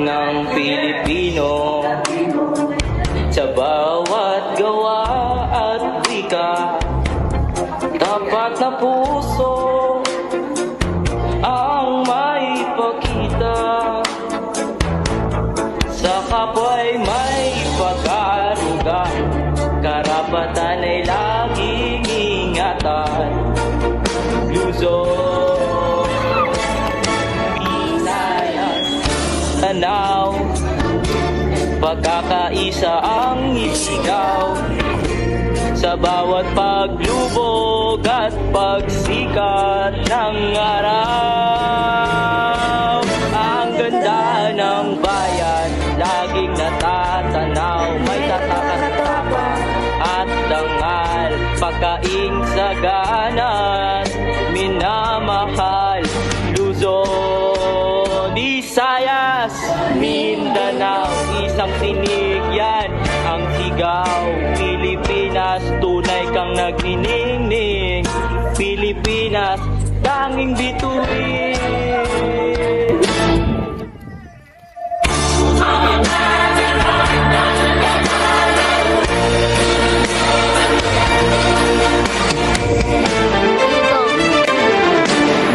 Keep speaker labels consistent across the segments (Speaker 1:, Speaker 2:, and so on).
Speaker 1: ng Pilipino sa bawat gawa at wika. Tapat na puso ang maipakita, sa kapwa'y may pag-aaruga, karapatan ay laging ingatan. Luzon, Visayas, Mindanao, pagkakaisa ang isigaw sa bawat paglubog at pagsikat ng araw. Ang ganda ng bayan laging natatanaw, may tatakot-tapang at dangal, pagkaing saganan, minamahal. Luzon, Visayas, Mindanao, isang tinig yan ang sigaw. Pilipinas, tunay kang nagniningning. Pilipinas, tanging bituin.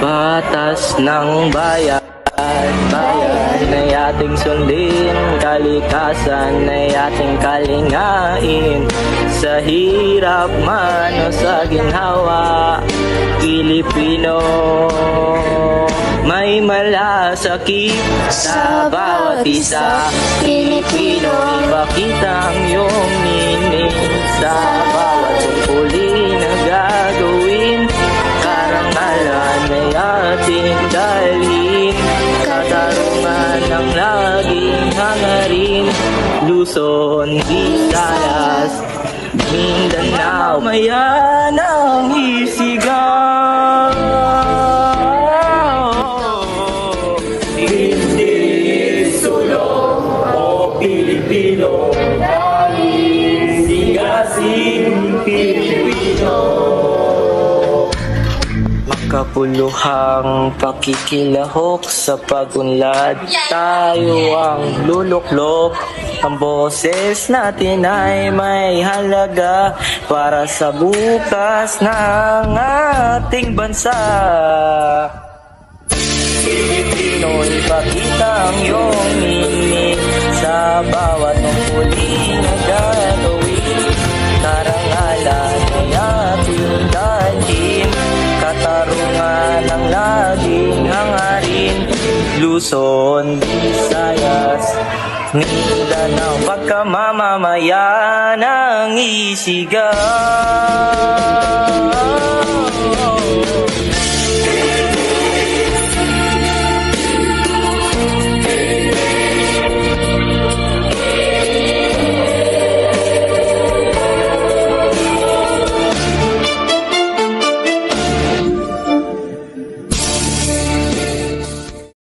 Speaker 1: Batas ng bayan, bayan ay ating sundin, kalikasan ay ating kalingain. Sa hirap man o sa ginhawa, Pilipino, may malasakit sa bawat isa. Pilipino, ipakita ang iyong nining sa bawat tungkulin na gagawin. Karangalan ay ating dalhin, katarungan ang laging hangarin. Luzon, Visayas, Mindanao, mayan ang isigaw. Hindi sulong o Pilipino, laging sigasing Pilipino. Makapuluhang pakikilahok sa pagunlad, tayo ang luluklok. Ang boses natin ay may halaga para sa bukas ng ating bansa. Pilipino, ipakita ang iyong nining sa bawat tungkulin na gagawin. Karangalan ay ating dalhin, katarungan ang laging hangarin. Luzon, Visayas, Mindanao, pagkamamamayan ang isigaw.